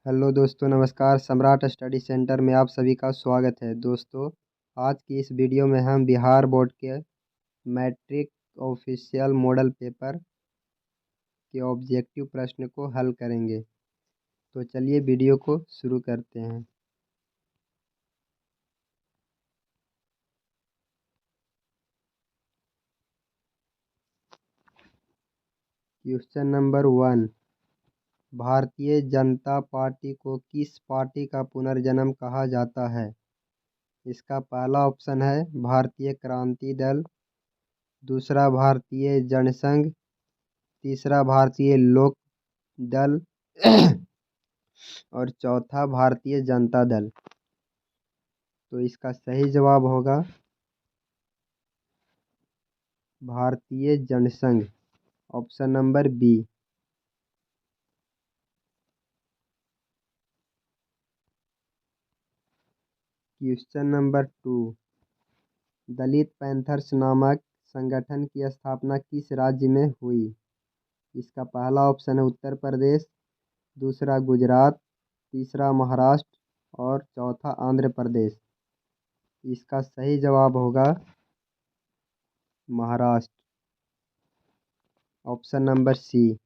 Hello दोस्तों, नमस्कार। सम्राट स्टडी सेंटर में आप सभी का स्वागत है। दोस्तों, आज की इस वीडियो में हम बिहार बोर्ड के मैट्रिक ऑफिशियल मॉडल पेपर के ऑब्जेक्टिव प्रश्न को हल करेंगे। तो चलिए वीडियो को शुरू करते हैं। Question number 1, Bharatiya Janata party को किस पार्टी का पुनर्जन्म कहा जाता है? इसका पहला ऑप्शन है भारतीय क्रांति दल, दूसरा भारतीय जनसंघ, तीसरा भारतीय लोक दल और चौथा भारतीय जनता दल। तो इसका सही जवाब होगा Bharatiya Jansangh, option number B. Question number 2, Dalit Panthers नामक संगठन की स्थापना किस राज्य में हुई? इसका पहला ऑप्शन है उत्तर प्रदेश, दूसरा गुजरात, तीसरा महाराष्ट्र और चौथा आंध्र प्रदेश। इसका सही जवाब होगा Maharashtra, option number C.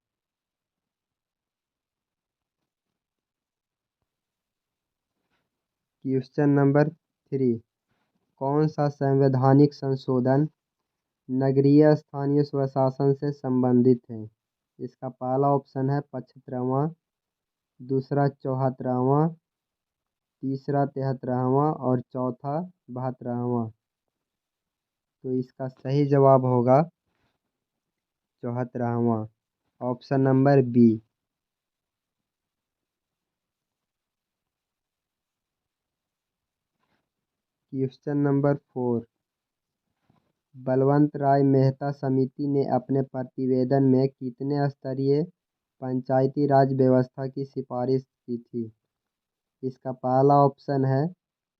Question number 3, कौन सा संवैधानिक संशोधन नगरीय स्थानीय स्वशासन से संबंधित है? इसका पहला ऑप्शन है 75वां, दूसरा 74वां, तीसरा 73वां और चौथा 72वां। तो इसका सही जवाब होगा 74वां, option number B. Question number 4, Balwant Rai Mehta समिति ने अपने प्रतिवेदन में कितने स्तरीय पंचायती राज व्यवस्था की सिफारिश की थी? इसका पहला ऑप्शन है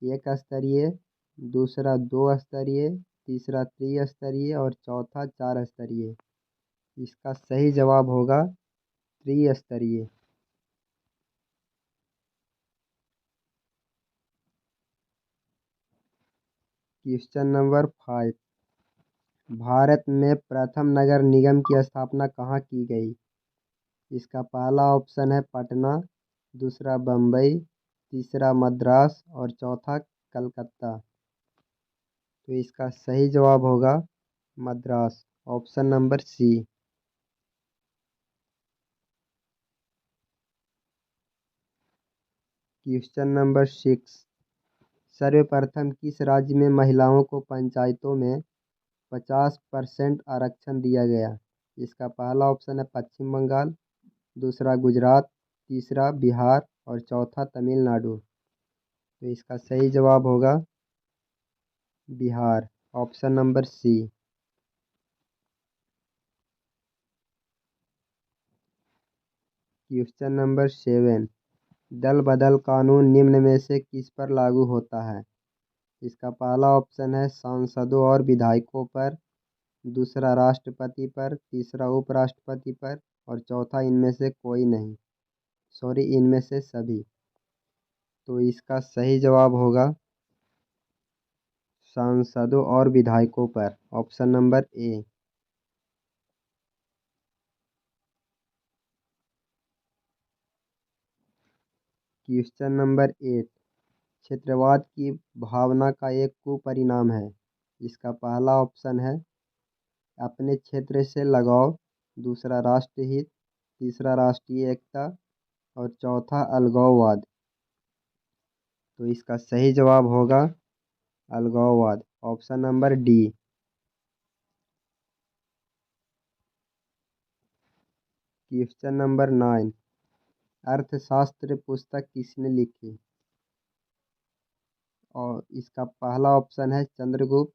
1 स्तरीय, दूसरा 2 स्तरीय, तीसरा 3 स्तरीय और चौथा 4 स्तरीय। इसका सही जवाब होगा 3 स्तरीय। क्वेश्चन नंबर 5, भारत में प्रथम नगर निगम की स्थापना कहाँ की गई? इसका पहला ऑप्शन है पटना, दूसरा बम्बई, तीसरा मद्रास और चौथा कलकत्ता। तो इसका सही जवाब होगा Madras, option number C. Question number 6, सर्वप्रथम किस राज्य में महिलाओं को पंचायतों में 50% आरक्षण दिया गया? इसका पहला ऑप्शन है पश्चिम बंगाल, दूसरा गुजरात, तीसरा बिहार और चौथा तमिलनाडु। तो इसका सही जवाब होगा Bihar, option number C. Question number 7, दल बदल कानून निम्न में से किस पर लागू होता है? इसका पहला ऑप्शन है सांसदों और विधायकों पर, दूसरा राष्ट्रपति पर, तीसरा उपराष्ट्रपति पर और चौथा इनमें से कोई नहीं, सॉरी इनमें से सभी। तो इसका सही जवाब होगा सांसदों और विधायकों पर, option number A. Question number 8, क्षेत्रवाद की भावना का एक कुपरिणाम है। इसका पहला ऑप्शन है अपने क्षेत्र से लगाव, दूसरा राष्ट्रहित, तीसरा राष्ट्रीय एकता और चौथा अलगाववाद। तो इसका सही जवाब होगा अलगाववाद, option number D. Question number 9, अर्थशास्त्र पुस्तक किसने लिखी? और इसका पहला ऑप्शन है चंद्रगुप्त,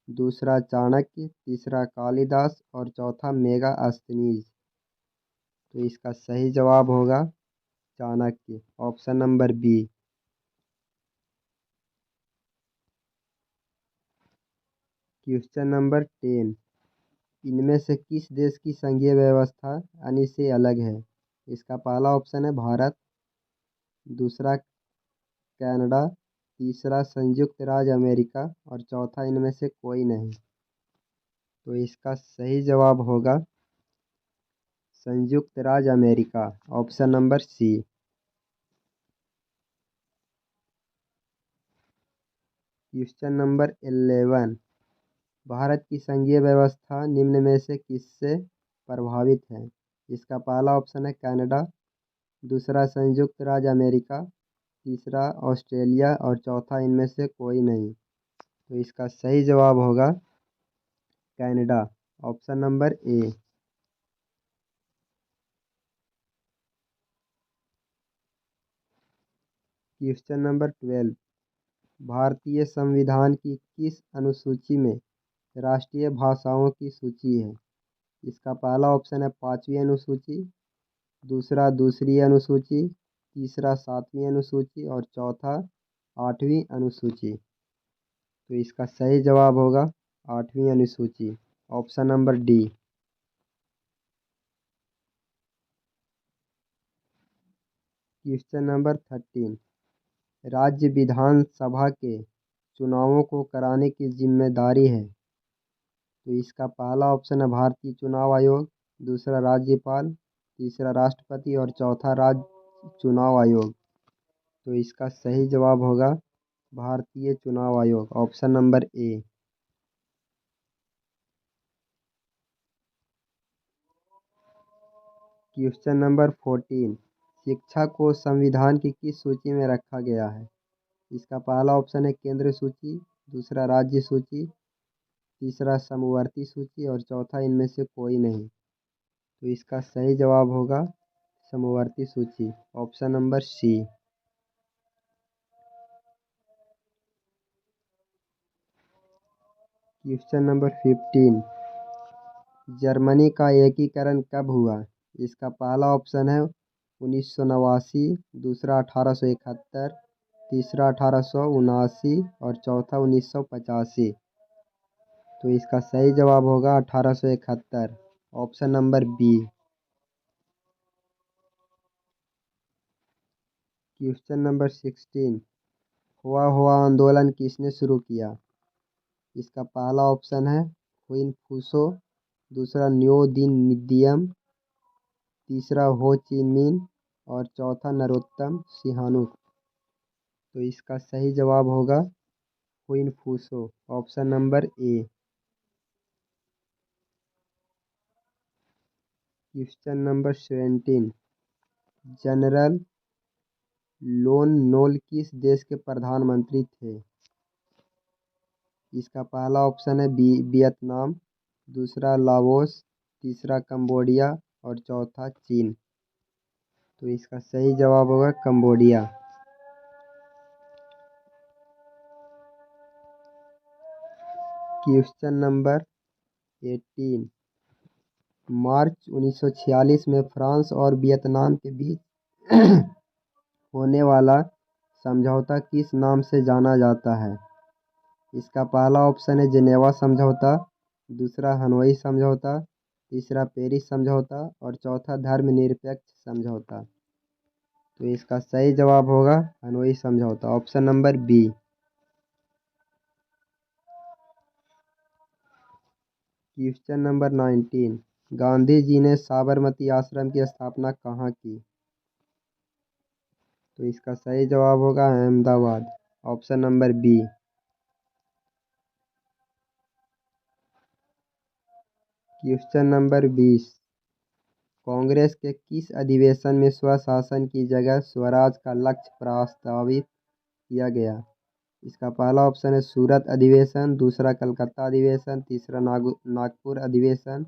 दूसरा चाणक्य, तीसरा कालिदास और चौथा मेगास्थनीज। तो इसका सही जवाब होगा Chanakya, option number B. Question number 10, इनमें से किस देश की संघीय व्यवस्था अन्य से अलग है? इसका पहला ऑप्शन है भारत, दूसरा कनाडा, तीसरा संयुक्त राज्य अमेरिका और चौथा इनमें से कोई नहीं। तो इसका सही जवाब होगा संयुक्त राज्य America, option number C. Question number 11। भारत की संघीय व्यवस्था निम्न में से किससे प्रभावित है? इसका पहला ऑप्शन है कनाडा, दूसरा संयुक्त राज्य अमेरिका, तीसरा ऑस्ट्रेलिया और चौथा इनमें से कोई नहीं। तो इसका सही जवाब होगा Canada, option number A. Question number 12। भारतीय संविधान की किस अनुसूची में राष्ट्रीय भाषाओं की सूची है? इसका पहला ऑप्शन है 5वीं अनुसूची, दूसरा दूसरी अनुसूची, तीसरा 7वीं अनुसूची और चौथा 8वीं अनुसूची। तो इसका सही जवाब होगा 8वीं अनुसूची, option number D. Question number 13। राज्य विधानसभा के चुनावों को कराने की जिम्मेदारी है? तो इसका पहला ऑप्शन है भारतीय चुनाव आयोग, दूसरा राज्यपाल, तीसरा राष्ट्रपति और चौथा राज्य चुनाव आयोग। तो इसका सही जवाब होगा भारतीय चुनाव आयोग, option number A. Question number 14। शिक्षा को संविधान की किस सूची में रखा गया है? इसका पहला ऑप्शन है केंद्र सूची, दूसरा राज्य सूची, तीसरा समवर्ती सूची और चौथा इनमें से कोई नहीं। तो इसका सही जवाब होगा समवर्ती सूची, option number C. Question number 15। Germany का एकीकरण कब हुआ? इसका पहला ऑप्शन है 1989, दूसरा 1871, तीसरा 1879 और चौथा 1985। तो इसका सही जवाब होगा 1871, option number B. Question number 16। हुआ हुआ आंदोलन किसने शुरू किया? इसका पहला ऑप्शन है हुइन फूसो, दूसरा न्यो दिन निदियम, तीसरा हो ची मिन और चौथा नरोत्तम सिहानुक। तो इसका सही जवाब होगा हुइन फूसो, option number A. Question number 17। General Lon Nol किस देश के प्रधानमंत्री थे? इसका पहला ऑप्शन है वियतनाम, दूसरा लाओस, तीसरा कंबोडिया और चौथा चीन। तो इसका सही जवाब होगा कंबोडिया। Question number 18। मार्च 1946 में फ्रांस और वियतनाम के बीच होने वाला समझौता किस नाम से जाना जाता है? इसका पहला ऑप्शन है जेनेवा समझौता, दूसरा हनोई समझौता, तीसरा पेरिस समझौता और चौथा धर्मनिरपेक्ष समझौता। तो इसका सही जवाब होगा हनोई समझौता, option number B. Question number 19। Gandhi ji ने साबरमती आश्रम की स्थापना कहाँ की? तो इसका सही जवाब होगा Ahmedabad, option number B. Question number 20। Congress के किस अधिवेशन में स्वशासन की जगह स्वराज का लक्ष्य प्रस्तावित किया गया? इसका पहला ऑप्शन है सूरत अधिवेशन, दूसरा कलकत्ता अधिवेशन, तीसरा नागपुर अधिवेशन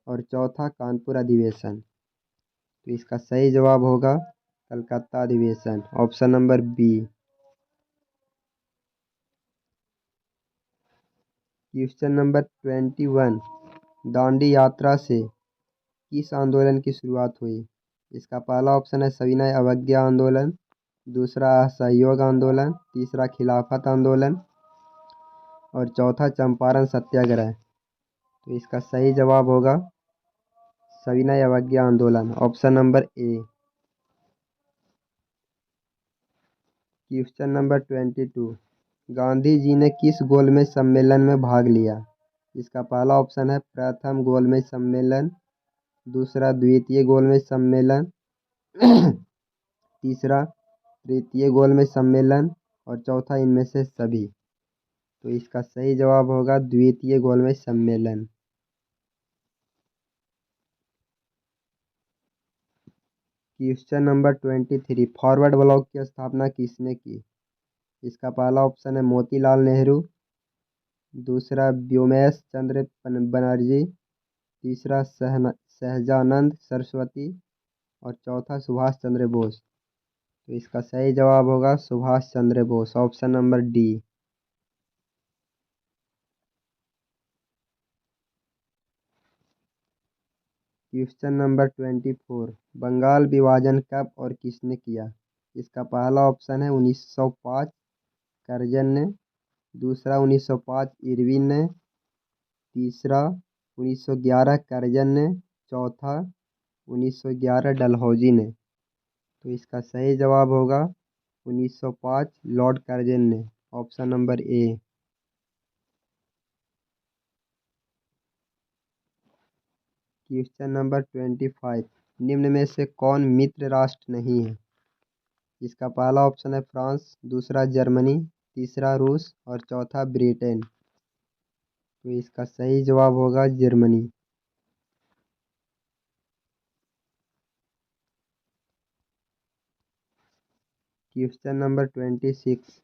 और चौथा कानपुर अधिवेशन। तो इसका सही जवाब होगा कलकत्ता अधिवेशन, option number B. Question number 21। Dandi यात्रा से किस आंदोलन की शुरुआत हुई? इसका पहला ऑप्शन है सविनय अवज्ञा आंदोलन, दूसरा असहयोग आंदोलन, तीसरा खिलाफत आंदोलन और चौथा चंपारण सत्याग्रह। तो इसका सही जवाब होगा सविनय अवज्ञा आंदोलन, option number A. Question number 22। Gandhi ji ने किस गोलमेज सम्मेलन में भाग लिया? इसका पहला ऑप्शन है प्रथम गोलमेज सम्मेलन, दूसरा द्वितीय गोलमेज सम्मेलन, तीसरा तृतीय गोलमेज सम्मेलन और चौथा इनमें से सभी। तो इसका सही जवाब होगा द्वितीय गोलमेज सम्मेलन। Question number 23। फॉरवर्ड ब्लॉक की स्थापना किसने की? इसका पहला ऑप्शन है मोतीलाल नेहरू, दूसरा व्योमेश चंद्र बनर्जी, तीसरा सहजानंद सरस्वती और चौथा सुभाष चंद्र बोस। तो इसका सही जवाब होगा Subhash Chandra Bose, option number D. Question number 24। Bengal विभाजन कब और किसने किया? इसका पहला ऑप्शन है 1905 करजन ने, दूसरा 1905 इरविन ने, तीसरा 1911 करजन ने, चौथा 1911 डलहौजी ने। तो इसका सही जवाब होगा 1905 लॉर्ड कर्जन ने, option number A. Question number 25। निम्न में से कौन मित्र राष्ट्र नहीं है? इसका पहला ऑप्शन है फ्रांस, दूसरा जर्मनी, तीसरा रूस और चौथा ब्रिटेन। तो इसका सही जवाब होगा Germany. Question number 26।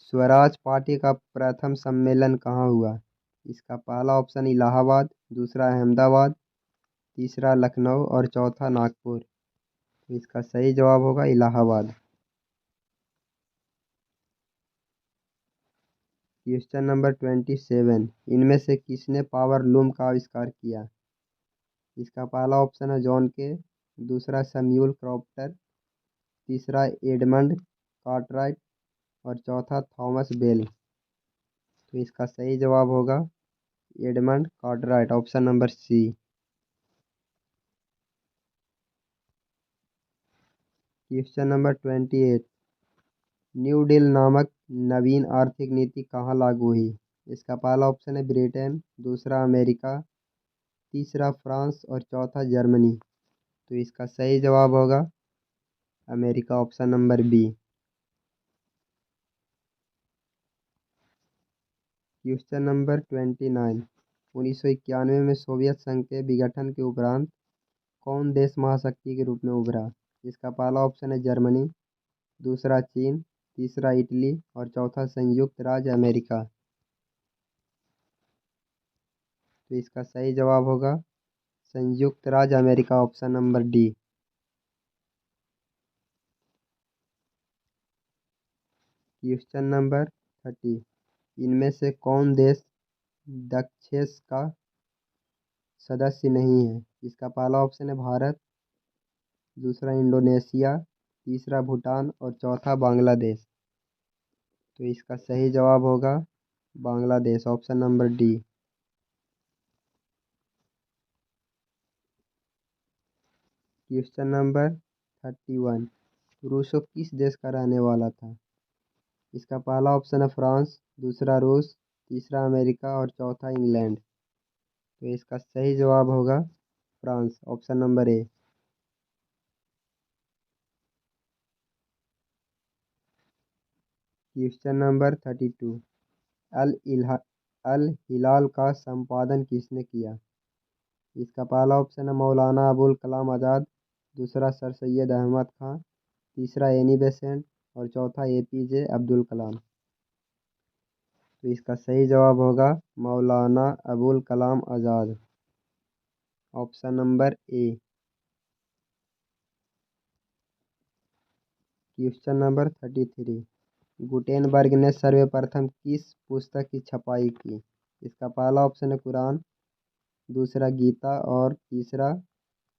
Swaraj party का प्रथम सम्मेलन कहाँ हुआ? इसका पहला ऑप्शन इलाहाबाद, दूसरा अहमदाबाद, तीसरा लखनऊ और चौथा नागपुर। तो इसका सही जवाब होगा इलाहाबाद। Question number 27। इनमें से किसने पावर लूम का आविष्कार किया? इसका पहला ऑप्शन है जॉन के, दूसरा सैम्यूल क्रॉम्पटन, तीसरा एडमंड कार्टराइट और चौथा थॉमस बेल। तो इसका सही जवाब होगा Edmund Cartwright, option number C. Question number 28। New deal नामक नवीन आर्थिक नीति कहाँ लागू हुई? इसका पहला ऑप्शन है ब्रिटेन, दूसरा अमेरिका, तीसरा फ्रांस और चौथा जर्मनी। तो इसका सही जवाब होगा America, option number B. Question number 29। 1991 में सोवियत संघ के विघटन के उपरांत कौन देश महाशक्ति के रूप में उभरा? इसका पहला ऑप्शन है जर्मनी, दूसरा चीन, तीसरा इटली और चौथा संयुक्त राज्य अमेरिका। तो इसका सही जवाब होगा संयुक्त राज्य America, option number D. Question number 30। इनमें से कौन देश डचेस का सदस्य नहीं है? इसका पहला ऑप्शन है भारत, दूसरा इंडोनेशिया, तीसरा भूटान और चौथा बांग्लादेश। तो इसका सही जवाब होगा Bangladesh, option number D. Question number 31। Rousseau किस देश का रहने वाला था? इसका पहला ऑप्शन है फ्रांस, दूसरा रूस, तीसरा अमेरिका और चौथा इंग्लैंड। तो इसका सही जवाब होगा France, option number A. Question number 32। अल हिलाल का संपादन किसने किया? इसका पहला ऑप्शन है मौलाना अबुल कलाम आज़ाद, दूसरा सर सैयद अहमद खां, तीसरा एनी बेसेंट और चौथा एपीजे अब्दुल कलाम। तो इसका सही जवाब होगा Maulana Abul Kalam Azad, option number A. Question number 33। Gutenberg ने सर्वप्रथम किस पुस्तक की छपाई की? इसका पहला ऑप्शन है कुरान, दूसरा गीता और तीसरा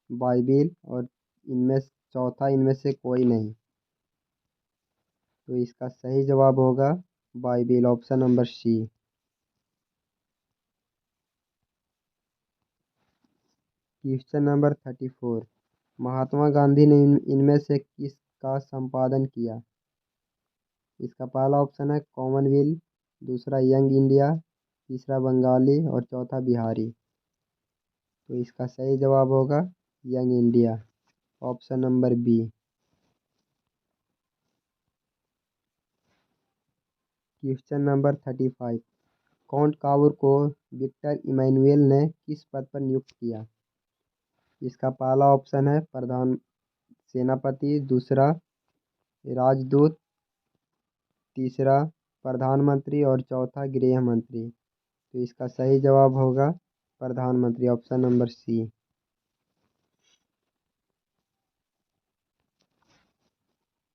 बाइबिल और इनमें चौथा इनमें से कोई नहीं। तो इसका सही जवाब होगा Bible, option number C. Question number 34। Mahatma Gandhi ने इनमें से किस का संपादन किया? इसका पहला ऑप्शन है कॉमनवेल्थ, दूसरा यंग इंडिया, तीसरा बंगाली और चौथा बिहारी। तो इसका सही जवाब होगा Young India, option number B. Question number 35। Count Cavour को विक्टर इमैनुएल ने किस पद पर नियुक्त किया? इसका पहला ऑप्शन है प्रधान सेनापति, दूसरा राजदूत, तीसरा प्रधानमंत्री और चौथा गृह मंत्री। तो इसका सही जवाब होगा प्रधानमंत्री, option number C.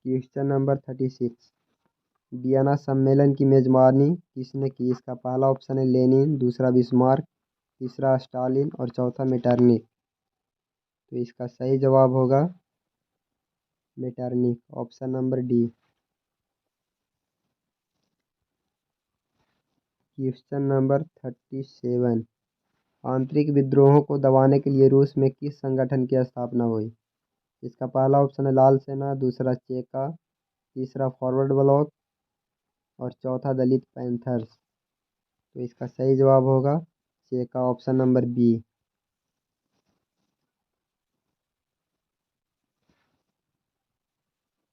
Question number 36। Vienna सम्मेलन की मेजबानी किसने की? इसका पहला ऑप्शन है लेनिन, दूसरा बिस्मार्क, तीसरा स्टालिन और चौथा मेटरनिख। तो इसका सही जवाब होगा Metternich, option number D. Question number 37। आंतरिक विद्रोहों को दबाने के लिए रूस में किस संगठन की स्थापना हुई? इसका पहला ऑप्शन है लाल सेना, दूसरा चेका, तीसरा फॉरवर्ड ब्लॉक और चौथा दलित पैंथर्स। तो इसका सही जवाब होगा Cheka, option number B.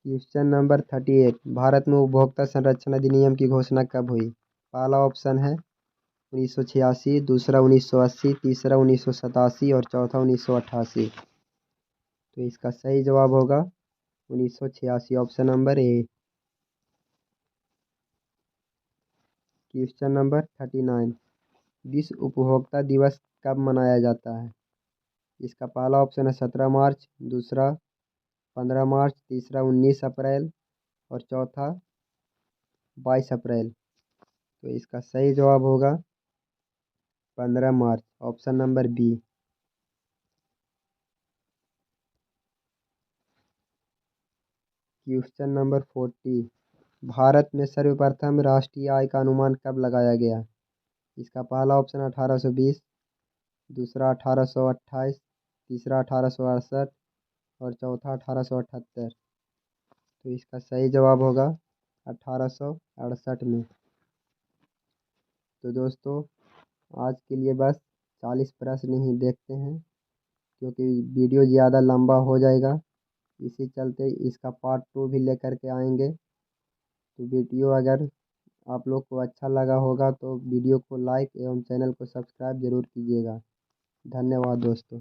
Question number 38। Bharat में उपभोक्ता संरक्षण अधिनियम की घोषणा कब हुई? पहला ऑप्शन है 1986, दूसरा 1980, तीसरा 1987 और चौथा 1988। तो इसका सही जवाब होगा 1986, option number A. Question number 39। विश्व उपभोक्ता दिवस कब मनाया जाता है? इसका पहला ऑप्शन है 17 मार्च, दूसरा 15 मार्च, तीसरा 19 अप्रैल और चौथा 22 अप्रैल। तो इसका सही जवाब होगा 15 March, option number B. Question number 40। Bharat में सर्वप्रथम राष्ट्रीय आय का अनुमान कब लगाया गया? इसका पहला ऑप्शन 1820, दूसरा 1828, तीसरा 1868 और चौथा 1878। तो इसका सही जवाब होगा 1868 में। तो दोस्तों आज के लिए बस 40 प्रश्न ही देखते हैं, क्योंकि वीडियो ज़्यादा लंबा हो जाएगा, इसी चलते इसका पार्ट 2 भी लेकर के आएंगे। तो वीडियो अगर आप लोग को अच्छा लगा होगा तो वीडियो को लाइक एवं चैनल को सब्सक्राइब जरूर कीजिएगा। धन्यवाद दोस्तों।